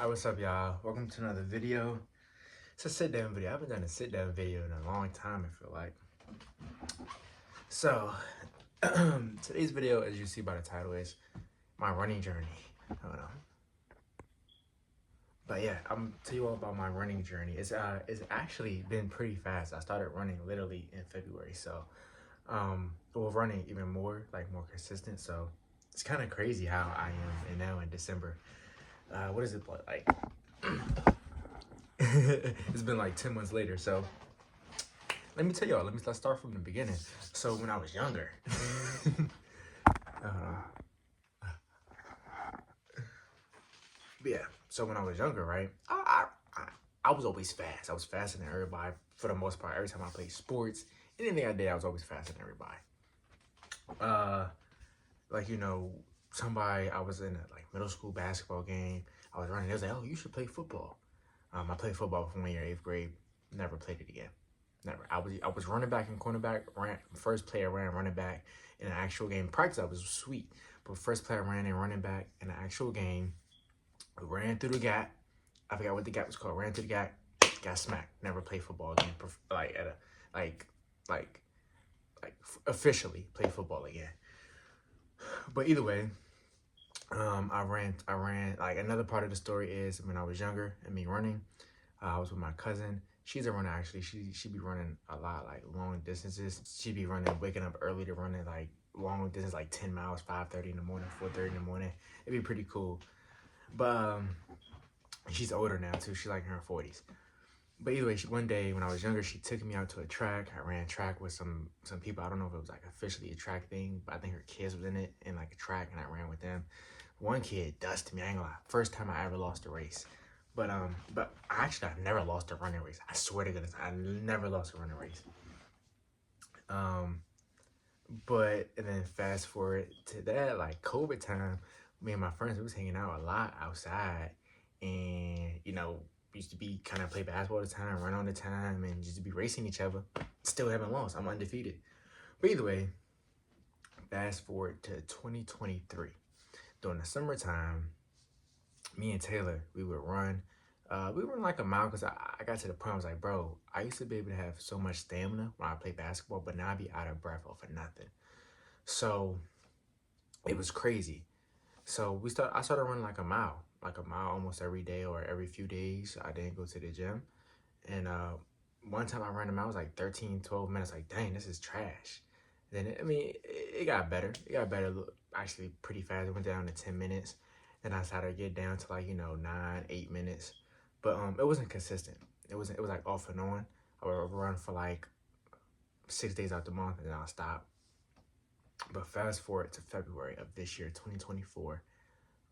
Alright, what's up, y'all? Welcome to another video. It's a sit-down video. I haven't done a sit-down video in a long time, I feel like. So, today's video, as you see by the title, is my running journey. Hold on. But yeah, I'm gonna tell you all about my running journey. It's actually been pretty fast. I started running literally in February, so well, running even more, like more consistent. So it's kind of crazy how I am and now in December. What is it like? It's been like 10 months later. So let me tell y'all, let's start from the beginning. So when I was younger, yeah. So when I was younger, right, I was always fast. I was faster than everybody for the most part. Every time I played sports, anything I did, I was always faster than everybody. Like, you know, somebody, I was in a like middle school basketball game. I was running. They was like, "Oh, you should play football." I played football from 1 year, 8th grade. Never played it again. Never. I was running back and cornerback. First player ran running back in an actual game. Practice I was sweet, but first player ran in running back in an actual game. Ran through the gap. I forgot what the gap was called. Ran through the gap. Got smacked. Never played football again. Like at a like officially play football again. But either way, I ran. Like another part of the story is when I was younger and me running. I was with my cousin. She's a runner actually. She be running a lot, like long distances. She be running, waking up early to run it like long distance, like 10 miles, 5:30 in the morning, 4:30 in the morning. It'd be pretty cool. But she's older now too. She's like in her 40s. But either way, one day when I was younger, she took me out to a track. I ran track with some people. I don't know if it was like officially a track thing, but I think her kids was in it in like a track, and I ran with them. One kid dusted me. I ain't gonna lie. First time I ever lost a race. But actually I've never lost a running race. I swear to goodness, I never lost a running race. But and then fast forward to that, like COVID time, me and my friends, we was hanging out a lot outside, and you know, we used to be kind of play basketball all the time, run on the time, and just be racing each other. Still haven't lost. I'm undefeated. But either way, fast forward to 2023. During the summertime, me and Taylor, we would run. We run like a mile because I got to the point I was like, bro, I used to be able to have so much stamina when I play basketball, but now I be out of breath off of nothing. So it was crazy. So I started running like a mile almost every day or every few days. I didn't go to the gym. And one time I ran a mile, it was like 13, 12 minutes. Like, dang, this is trash. Then, it got better. It got better actually pretty fast. It went down to 10 minutes. Then I started to get down to like, 9, 8 minutes. But it wasn't consistent. It was like off and on. I would run for like 6 days out the month and then I'll stop. But fast forward to February of this year, 2024,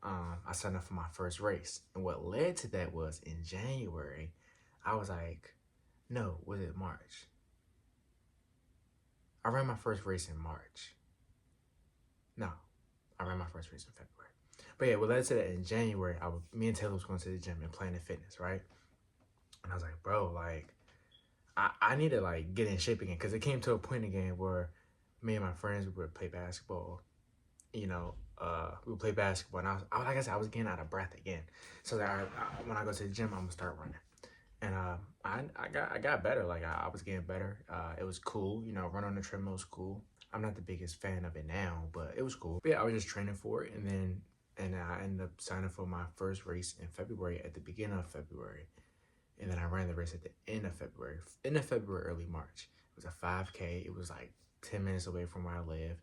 I signed up for my first race. And what led to that was in January, I was like, no, was it March? I ran my first race in March. No, I ran my first race in February. But yeah, what led to that in January, me and Taylor was going to the gym and Planet Fitness, right? And I was like, bro, like, I need to like get in shape again, because it came to a point again where me and my friends would play basketball. We would play basketball, and like I said, I was getting out of breath again. So that when I go to the gym, I'm gonna start running. And I got better. Like I was getting better. It was cool. Run on the treadmill was cool. I'm not the biggest fan of it now, but it was cool. But yeah, I was just training for it, and I ended up signing for my first race in February, at the beginning of February. And then I ran the race at the end of February, early March. It was a 5K. It was like 10 minutes away from where I live.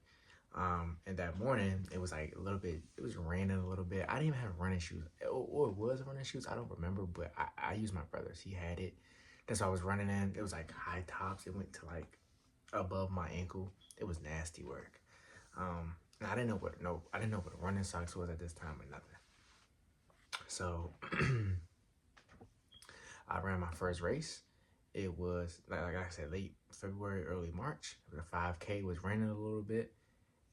And that morning, it was like it was raining a little bit. I didn't even have running shoes. Or it was running shoes, I don't remember, but I used my brother's. He had it. That's what I was running in. It was like high tops. It went to like above my ankle. It was nasty work. And I didn't know what running socks was at this time or nothing. So I ran my first race. It was like I said, late February, early March. The 5K was raining a little bit.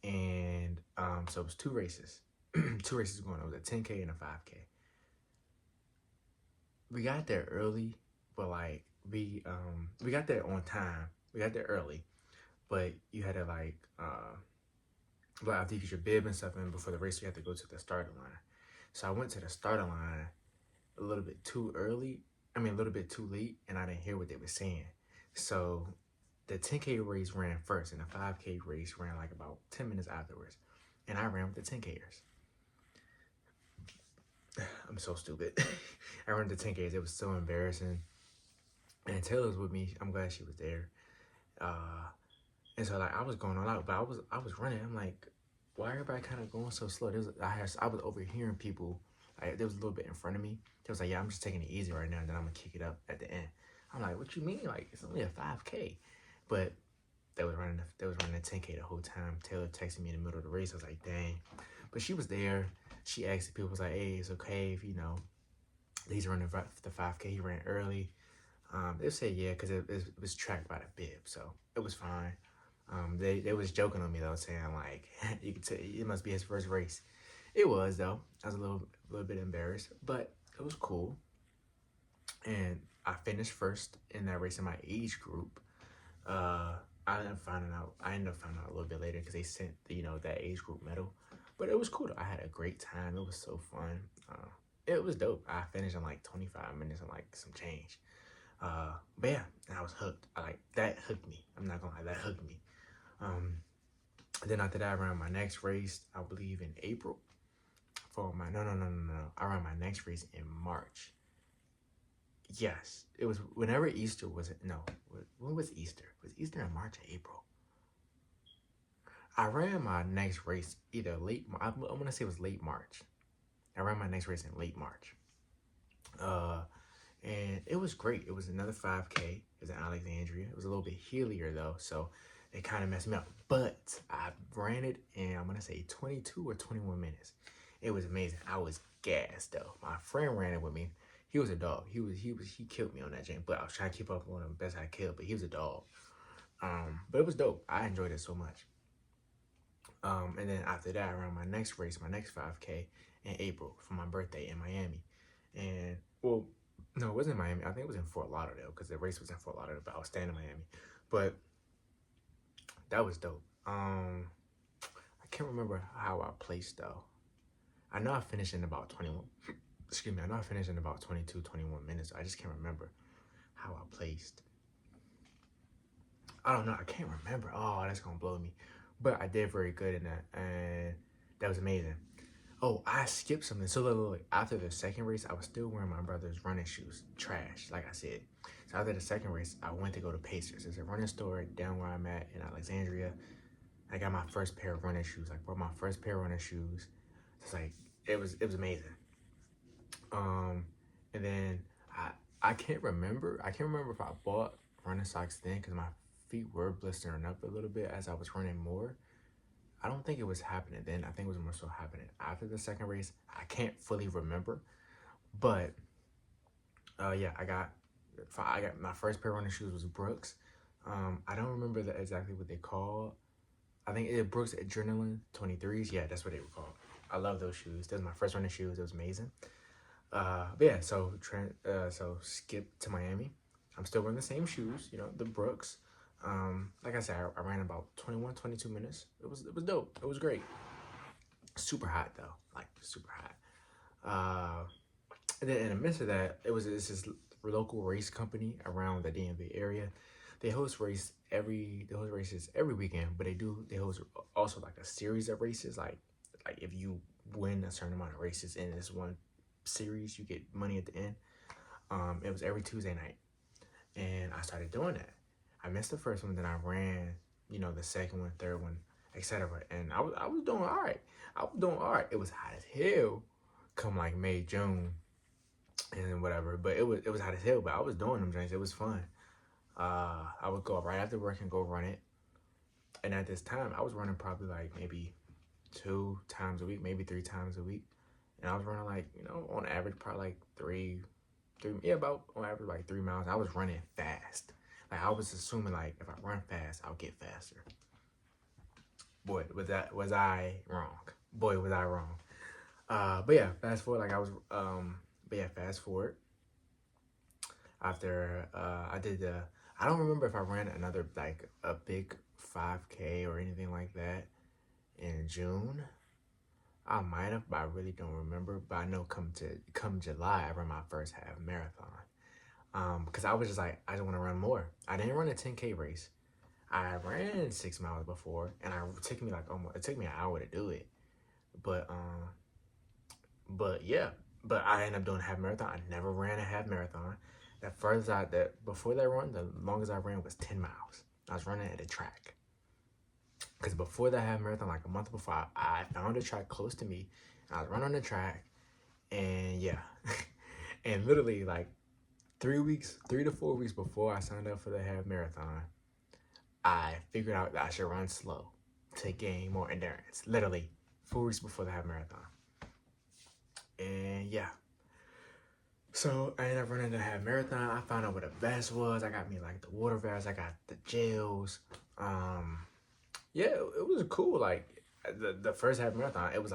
And so it was two races. Two races going on. It was a 10K and a 5K. We got there early, but like we got there on time. We got there early, but you had to but after you get your bib and stuff in before the race, you had to go to the starting line. So I went to the starting line, a little bit too early. I mean, a little bit too late, and I didn't hear what they were saying. So the 10K race ran first, and the 5K race ran like about 10 minutes afterwards. And I ran with the 10Kers. I'm so stupid. I ran the 10Ks. It was so embarrassing. And Taylor was with me. I'm glad she was there. And so like I was going all out, but I was running. I'm like, why everybody kind of going so slow? I was overhearing people. Like, there was a little bit in front of me. They was like, yeah, I'm just taking it easy right now, and then I'm gonna kick it up at the end. I'm like, what you mean? Like it's only a 5K, but they was running a 10K the whole time. Taylor texted me in the middle of the race. I was like, dang. But she was there. She asked the people, was like, hey, it's okay if he's running the 5K. He ran early. They said yeah, because it was tracked by the bib, so it was fine. They was joking on me though, saying like you could say it must be his first race. It was though. I was a little bit embarrassed, but it was cool. And I finished first in that race in my age group. I ended up finding out. A little bit later because they sent that age group medal. But it was cool. I had a great time. It was so fun. It was dope. I finished in like 25 minutes and like some change. But yeah, and I was hooked. That hooked me. I'm not gonna lie, that hooked me. Then after that, I ran my next race, I believe in April. For my no. I ran my next race in March. Yes, it was whenever Easter was. No, when was Easter? Was Easter in March or April? I ran my next race either late. I'm gonna say it was late March. I ran my next race in late March. And it was great. It was another 5K. It was in Alexandria. It was a little bit hillier though, so it kind of messed me up. But I ran it in, I'm gonna say 22 or 21 minutes. It was amazing. I was gassed though. My friend ran it with me. He was a dog. He killed me on that jam. But I was trying to keep up on him best I could. But he was a dog. But it was dope. I enjoyed it so much. And then after that, I ran my next race, my next 5K in April for my birthday in Miami. And well, no, it wasn't in Miami. I think it was in Fort Lauderdale because the race was in Fort Lauderdale, but I was staying in Miami. But that was dope. I can't remember how I placed though. I know I finished in about 21. Excuse me. I know I finished in about 22, 21 minutes. I just can't remember how I placed. I don't know. I can't remember. Oh, that's gonna blow me. But I did very good in that, and that was amazing. Oh, I skipped something. So look, after the second race, I was still wearing my brother's running shoes. Trash, like I said. So after the second race, I went to go to Pacers. There's a running store down where I'm at in Alexandria. I got my first pair of running shoes. I bought my first pair of running shoes. It's like it was amazing. And then I can't remember. I can't remember if I bought running socks then because my feet were blistering up a little bit as I was running more. I don't think it was happening then. I think it was more so happening after the second race. I can't fully remember, but yeah, I got my first pair of running shoes was Brooks. I don't remember exactly what they called. I think it Brooks Adrenaline 23s. Yeah, that's what they were called. I love those shoes. Those were my first running shoes. It was amazing. But yeah, so skip to Miami. I'm still wearing the same shoes, the Brooks. Like I said, I ran about 21, 22 minutes. It was dope. It was great. Super hot though, like super hot. And then in the midst of that, it's this local race company around the DMV area. They host races every weekend, but they host also like a series of races. Like if you win a certain amount of races in this one series, you get money at the end. It was every Tuesday night, and I started doing that. I missed the first one, then I ran, the second one, third one, etc. And I was doing all right. It was hot as hell, come like May, June, and whatever. But it was hot as hell. But I was doing them drinks. It was fun. I would go right after work and go run it. And at this time, I was running probably like maybe 2 times a week, maybe 3 times a week. And I was running like, on average, probably like about on average like 3 miles. I was running fast. Like I was assuming like if I run fast, I'll get faster. Boy, was I wrong. Boy, was I wrong. But yeah, fast forward. Fast forward. After I did I don't remember if I ran another like a big 5K or anything like that in June. I might have, but I really don't remember. But I know come July, I run my first half marathon. Because I was just like, I just want to run more. I didn't run a 10K race. I ran 6 miles before, and it took me like almost it took me an hour to do it. But yeah, but I ended up doing a half marathon. I never ran a half marathon. That before that run, the longest I ran was 10 miles. I was running at a track. Because before that half marathon, like a month before, I found a track close to me. I was running on the track, and yeah, and literally like 3 to 4 weeks before I signed up for the half marathon, I figured out that I should run slow to gain more endurance. Literally 4 weeks before the half marathon. And yeah. So I ended up running the half marathon. I found out what a vest was. I got me like the water vest. I got the gels. Yeah, it was cool. Like the first half marathon, it was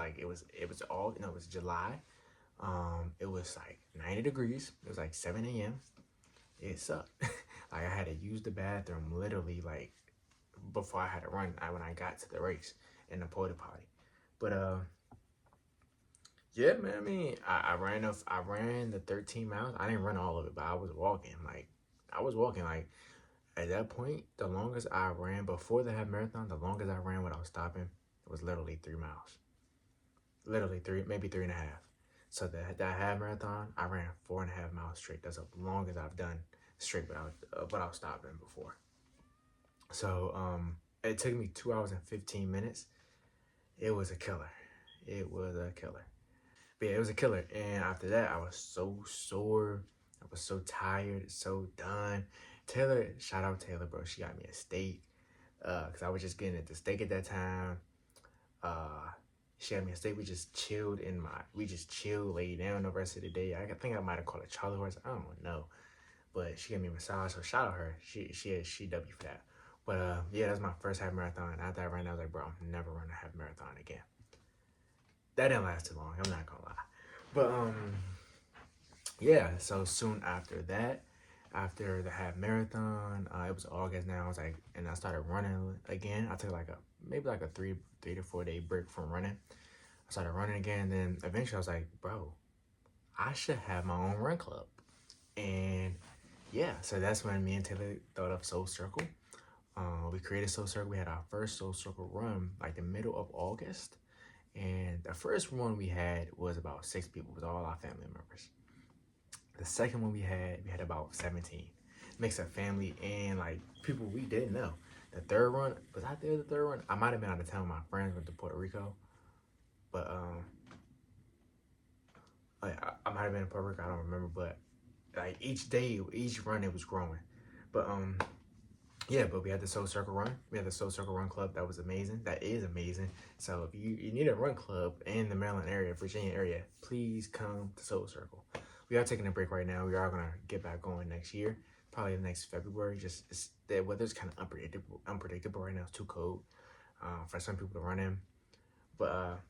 all it was July. It was like 90 degrees. It was like 7 a.m. It sucked. Like I had to use the bathroom literally like before I had to run when I got to the race in the porta potty. But yeah, man. I mean, I ran the 13 miles. I didn't run all of it, but I was walking. Like at that point, the longest I ran before the half marathon, the longest I ran without stopping was literally 3 miles. Literally three, maybe three and a half. So that half marathon, I ran 4.5 miles straight. That's the longest I've done straight without stopping before. So it took me 2 hours and 15 minutes. It was a killer. It was a killer. But yeah, it was a killer. And after that, I was so sore. I was so tired, so done. Taylor, shout out Taylor, bro. She got me a steak. Cause I was just getting at the steak at that time. Uh, she got me a steak. We just chilled, laid down the rest of the day. I think I might have called it Charlie horse. I don't know, but she gave me a massage. So shout out her. She W for that. But yeah, that's my first half marathon. After I ran, I was like, bro, I'm never running a half marathon again. That didn't last too long. I'm not gonna lie. But yeah. So soon after that, after the half marathon, it was August now. I was like, and I started running again. I took like maybe like a 3 to 4 day break from running. I started running again. Then eventually I was like, bro, I should have my own run club. And yeah, so that's when me and Taylor thought of Soul Circle. We created Soul Circle. We had our first Soul Circle run like the middle of August. And the first one we had was about 6 people, with all our family members. The second one we had about 17. Mix of family and like people we didn't know. The third one, was I there the third one? I might have been out of town with my friends, went to Puerto Rico. But I might have been in Puerto Rico, I don't remember, but like each day, each run it was growing. But yeah, but we had the Soul Circle run. We had the Soul Circle Run Club. That was amazing. That is amazing. So if you need a run club in the Maryland area, Virginia area, please come to Soul Circle. We are taking a break right now. We are gonna get back going next year, probably next February. The weather's kind of unpredictable right now. It's too cold for some people to run in. But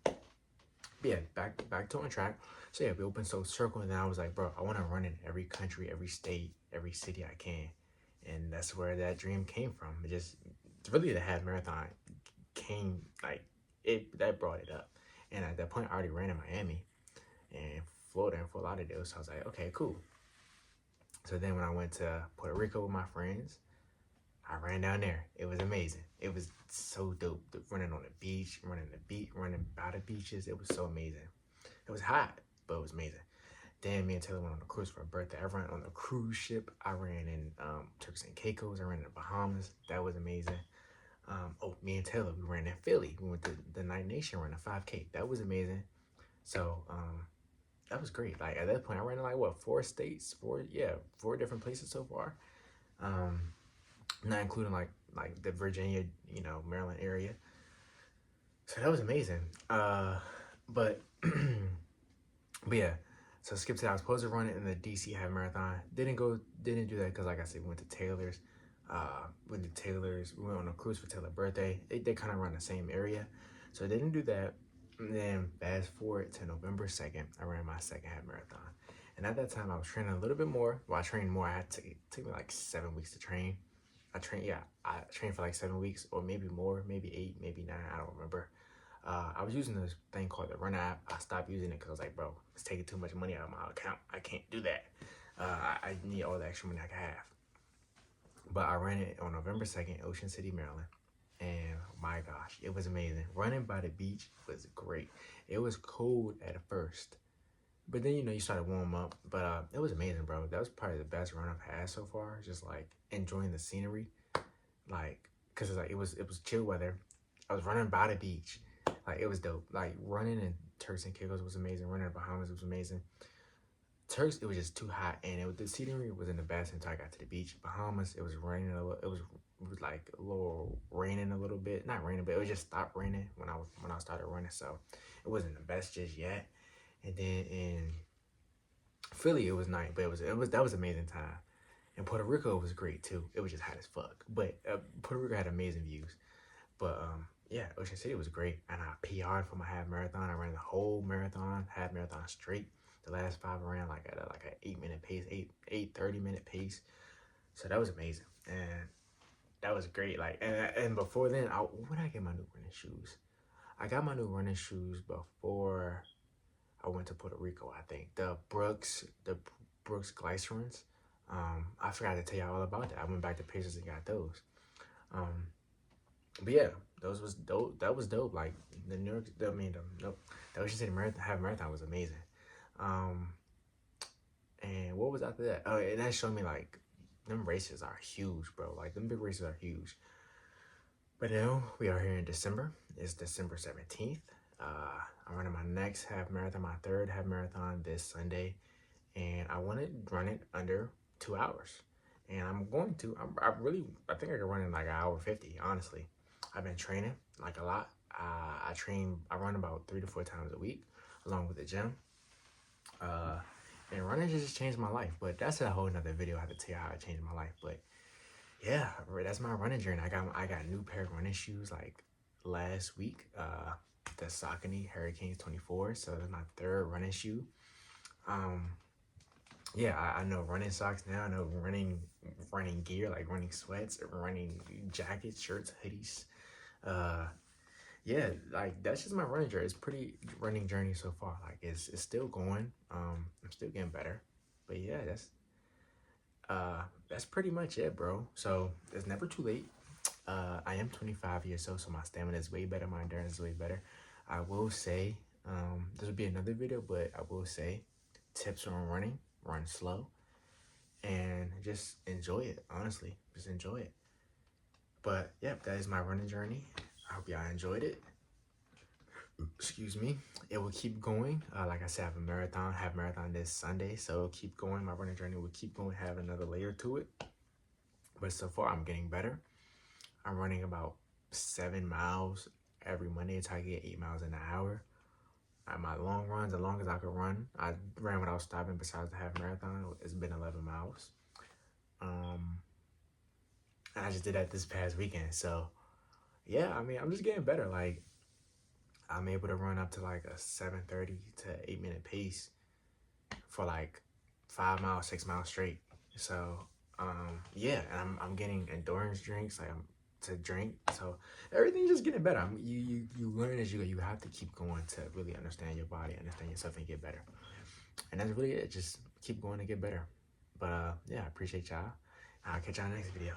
yeah, back to on track. So yeah, we opened Soul Circle, and then I was like, bro, I want to run in every country, every state, every city I can. And that's where that dream came from. It's really the half marathon came like that brought it up. And at that point, I already ran in Miami and Florida and Fort Lauderdale. So I was like, okay, cool. So then when I went to Puerto Rico with my friends, I ran down there. It was amazing. It was so dope. Running on the beach, running by the beaches. It was so amazing. It was hot, but it was amazing. Then me and Taylor went on a cruise for a birthday. I ran on a cruise ship. I ran in Turks and Caicos. I ran in the Bahamas. That was amazing. Me and Taylor, we ran in Philly. We went to the Night Nation, ran a 5K. That was amazing. So that was great. Like at that point, I ran in like what 4 states, 4 different places so far. Not including like the Virginia, Maryland area. So that was amazing. But yeah. So skip to that. I was supposed to run it in the DC half marathon. Didn't do that because, like I said, we went to Taylor's. We went on a cruise for Taylor's birthday. They kind of run the same area, so I didn't do that. And then fast forward to November 2nd, I ran my second half marathon. And at that time, I was training a little bit more. Well, I trained more. It took me like 7 weeks to train. I trained for like 7 weeks, or maybe more, maybe 8, maybe 9. I don't remember. I was using this thing called the Run app. I stopped using it because I was like, bro, it's taking too much money out of my account. I can't do that. I need all the extra money I can have. But I ran it on November 2nd, Ocean City, Maryland. And my gosh, it was amazing. Running by the beach was great. It was cold at first, but then, you started warm up. But it was amazing, bro. That was probably the best run I've had so far. Just like enjoying the scenery, like, cause it's like it was chill weather. I was running by the beach, like it was dope. Like running in Turks and Caicos was amazing. Running in Bahamas was amazing. Turks, it was just too hot, and the scenery was in the best until I got to the beach. Bahamas, it was raining a little. It was like a little raining a little bit, not raining, but it was just stopped raining when I started running. So it wasn't the best just yet. And then in Philly, it was nice, but that was amazing time. And Puerto Rico was great too. It was just hot as fuck, but Puerto Rico had amazing views. But yeah, Ocean City was great, and I PR'd for my half marathon. I ran the whole marathon, half marathon straight. The last 5 I ran like at an 8-minute pace, 30-minute pace. So that was amazing, and that was great. Like, and before then, when did I get my new running shoes? I got my new running shoes before I went to Puerto Rico. I think the Brooks Glycerins. I forgot to tell you all about that. I went back to Pacers and got those. But yeah, those was dope. That was dope. Like the Ocean City Marathon was amazing. And what was after that? Oh, and that showed me like them races are huge, bro. Like them big races are huge. But now we are here in December. It's December 17th. I'm running my next half marathon, my third half marathon this Sunday, and I want to run it under 2 hours. And I'm going to. I think I can run in like 1:50. Honestly, I've been training like a lot. I run about 3 to 4 times a week, along with the gym. And running just changed my life. But that's a whole nother video. I have to tell you how it changed my life. But yeah, that's my running journey. I got a new pair of running shoes like last week. The Saucony Hurricanes 24. So that's my third running shoe. Yeah, I know running socks now. I know running gear, like running sweats, running jackets, shirts, hoodies. Yeah, like that's just my running journey. It's pretty running journey so far. Like it's still going. I'm still getting better. But yeah, that's pretty much it, bro. So it's never too late. I am 25 years old, so my stamina is way better. My endurance is way better. I will say, this will be another video, but I will say tips on running: run slow, and just enjoy it. Honestly, just enjoy it. But yep, that is my running journey. I hope y'all enjoyed it. Excuse me. It will keep going. Like I said, I have a half marathon this Sunday, so it'll keep going. My running journey will keep going, have another layer to it. But so far, I'm getting better. I'm running about 7 miles every Monday until I get 8 miles an hour. My long runs, the longest I could run, I ran without stopping besides the half marathon, it's been 11 miles. And I just did that this past weekend. So yeah, I mean, I'm just getting better. Like I'm able to run up to like a 7:30 to 8-minute pace for like 5 miles, 6 miles straight. So yeah, and I'm getting endurance drinks to drink. So everything's just getting better. You learn as you go. You have to keep going to really understand your body, understand yourself, and get better. And that's really it. Just keep going to get better. But yeah, I appreciate y'all. I'll catch y'all in the next video.